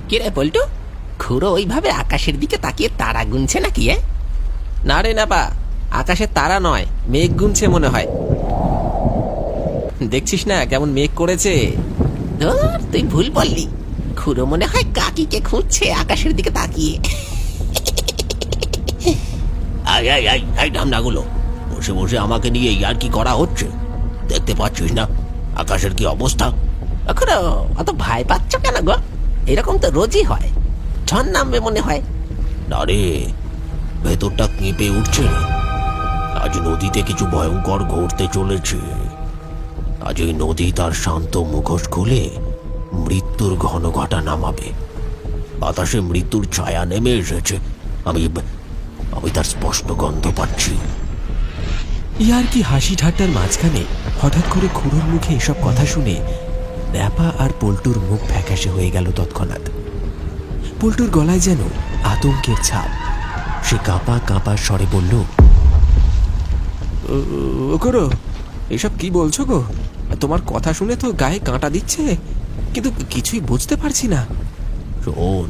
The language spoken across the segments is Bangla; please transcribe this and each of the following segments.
কিরে পল্টু, খুড়ো ওইভাবে আকাশের দিকে তাকিয়ে তারা গুনছে নাকি? না রে নাপা, আকাশে তারা নয়, মেঘ গুনছে মনে হয়। দেখছিস না কেমন মেঘ করেছে? ধুর, তুই ভুল বললি। খুড়ো মনে হয় কাকিকে খুঁজছে আকাশের দিকে তাকিয়ে। ঢামনাগুলো বসে বসে আমাকে নিয়ে আর কি করা হচ্ছে দেখতে পাচ্ছিস না আকাশের কি অবস্থা? খুড়ো, অত ভয় পাচ্ছ কেন গো? এরকম তো রোজই হয়। ঝড় নামবে মনে হয়। না রে, ভেতরটা কেঁপে উঠছে। আজ নদীতে কিছু ভয়ঙ্কর ঘটতে চলেছে। আজ এই নদী তার শান্ত মুখোশ খুলে মৃত্যুর ঘন ঘটা নামাবে। বাতাসে মৃত্যুর ছায়া নেমে এসেছে। আমি তার স্পষ্ট গন্ধ পাচ্ছি। ইয়ার কি হাসি ঠাট্টার মাঝখানে হঠাৎ করে খুড়োর মুখে এসব কথা শুনে ন্যাপা আর পল্টুর মুখ ফ্যাকাশে হয়ে গেল তৎক্ষণাৎ। পল্টুর গলায় যেন আতঙ্কের ছাপ। সে কাঁপা কাঁপা স্বরে বলল, ও করো, এসব কি বলছো গো? তোমার কথা শুনে তো গায়ে কাঁটা দিচ্ছে, কিন্তু কিছুই বুঝতে পারছি না। শোন,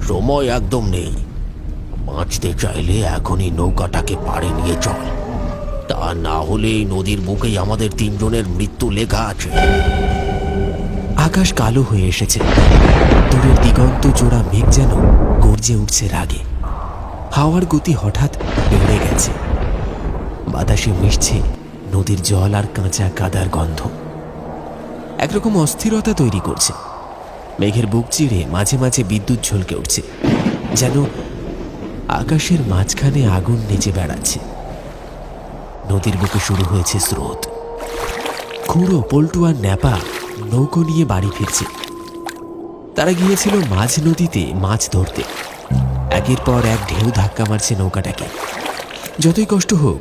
সময় একদম নেই। বাঁচতে চাইলে এখনই নৌকাটাকে পাড়ে নিয়ে চল। তা না হলে এই নদীর বুকেই আমাদের তিনজনের মৃত্যু লেখা আছে। আকাশ কালো হয়ে এসেছে। দূরের দিগন্ত জোড়া মেঘ যেন গর্জে উঠছে রাগে। হাওয়ার গতি হঠাৎ বেড়ে গেছে। বাতাসে মিশছে নদীর জল আর কাঁচা কাদার গন্ধ। একরকম অস্থিরতা তৈরি করছে। মেঘের বুক চিরে মাঝে মাঝে বিদ্যুৎ ঝলকে উঠছে, যেন আকাশের মাঝখানে আগুন নেচে বেড়াচ্ছে। নদীর বুকে শুরু হয়েছে স্রোত। খুড়ো, পল্টু আর ন্যাপা নৌকো নিয়ে বাড়ি ফিরছে। তারা গিয়েছিল মাঝ নদীতে মাছ ধরতে। একের পর এক ঢেউ ধাক্কা মারছে নৌকাটাকে। যতই কষ্ট হোক,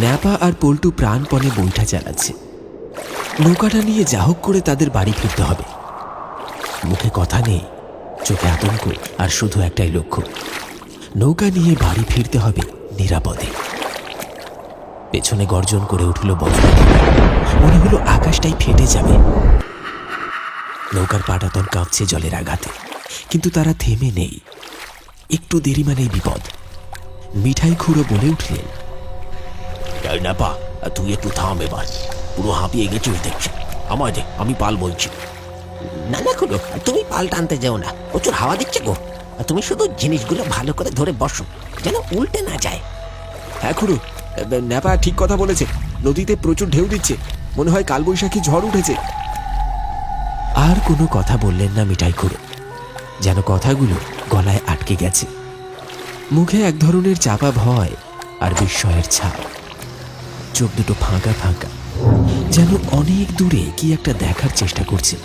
ন্যাপা আর পল্টু প্রাণপণে বৈঠা চালাচ্ছে। নৌকাটা নিয়ে যা হোক করে তাদের বাড়ি ফিরতে হবে। মুখে কথা নেই, চোখে আতঙ্ক, আর শুধু একটাই লক্ষ্য, নৌকা নিয়ে বাড়ি ফিরতে হবে নিরাপদে। পেছনে গর্জন করে উঠল বজ্র। মনে হলো আকাশটাই ফেটে যাবে। নৌকার পাটাতন কাঁপছে জলের আঘাতে, কিন্তু তারা থেমে নেই। একটু দেরি মানেই বিপদ। মিঠাই খুড়ো বলে উঠলেন, না পা, তুই একটু থাম এবার। পুরো হাঁপিয়ে গেছিস দেখছি। আমায় দে, আমি পাল বলছি। না না খুড়ো, তুমি পাল টানতে যেও না, প্রচুর হাওয়া দিচ্ছে গো। তুমি শুধু জিনিসগুলো ভালো করে ধরে বসো, যেন উল্টে না যায়। হ্যাঁ খুড়ো, ন্যাপা ঠিক কথা বলেছে। নদীতে প্রচুর ঢেউ দিচ্ছে, মনে হয় কালবৈশাখী ঝড় উঠেছে। আর কোনো কথা বললেন না মিঠাই খুড়ো, যেন কথাগুলো গলায় আটকে গেছে। মুখে এক ধরনের চাপা ভয় আর বিস্ময়ের ছাপ। চোখ দুটো ফাঁকা ফাঁকা, যেন অনেক দূরে কি একটা দেখার চেষ্টা করছে।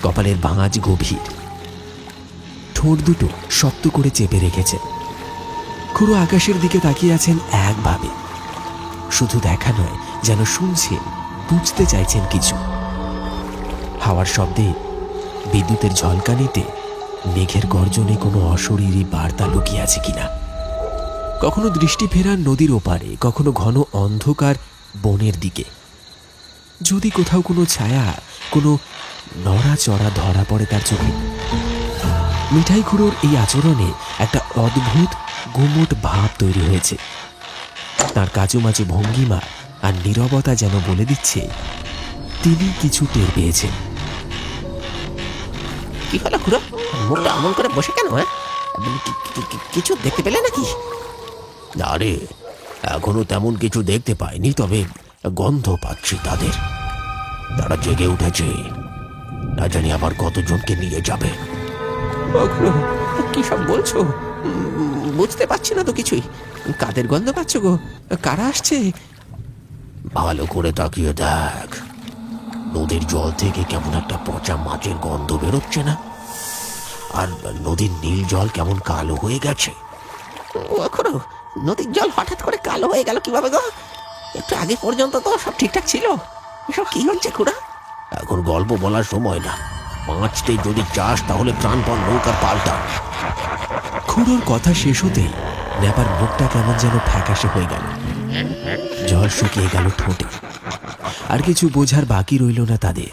কপালের ভাঁজ গভীর, ঠোঁট দুটো শক্ত করে চেপে রেখেছে। খুড়ো আকাশের দিকে তাকিয়ে আছেন একভাবে। শুধু দেখা নয়, যেন শুনছেন, বুঝতে চাইছেন কিছু। হাওয়ার শব্দে, বিদ্যুতের ঝলকানিতে, মেঘের গর্জনে কোনো অশরীরী বার্তা লুকিয়ে আছে কিনা। কখনো দৃষ্টি ফেরান নদীর ওপারে, কখনো ঘন অন্ধকার বনের দিকে। যদি কোথাও কোনো ছায়া, কোনো নড়াচড়া ধরা পড়ে তার চোখে। মিঠাই খুড়োর এই আচরণে একটা অদ্ভুত গুমোট ভাব তৈরি হয়েছে। তার কাচুমাচু ভঙ্গিমা আর নীরবতা যেন বলে দিচ্ছে তিনি কিছু টের পেয়েছেন। কি হলো খুড়ো, মুখটা অমন করে বসে কেন? কিছু দেখতে পেলে নাকি? না রে, এখনো তেমন কিছু দেখতে পাইনি, তবে গন্ধ পাচ্ছি তাদের। তারা জেগে উঠেছে। না জানি আবার কতজনকে নিয়ে যাবে। কি সব বলছো? বুঝতে পারছি না তো কিছুই। কাদের গন্ধ পাচ্ছ গো? কারা আসছে? ভালো করে তাকিয়ে দেখ। নদীর জল থেকে কেমন একটা পচা মাছের গন্ধ বেরোচ্ছে না? আর নদীর নীল জল কেমন কালো হয়ে গেছে। খুড়ো, নদীর জল হঠাৎ করে কালো হয়ে গেল কিভাবে গো? একটু আগে পর্যন্ত তো সব ঠিকঠাক ছিল। এসব কি হচ্ছে খুড়া? এখন গল্প বলার সময় না। বাঁচতে যদি চাস তাহলে প্রাণপণ নৌকার পাল্টা। খুড়োর কথা শেষ হতেই ন্যাপার মুখটা কেমন যেন ফ্যাকাশে হয়ে গেল। জল শুকিয়ে গেল ঠোঁটে। আর কিছু বোঝার বাকি রইল না তাদের।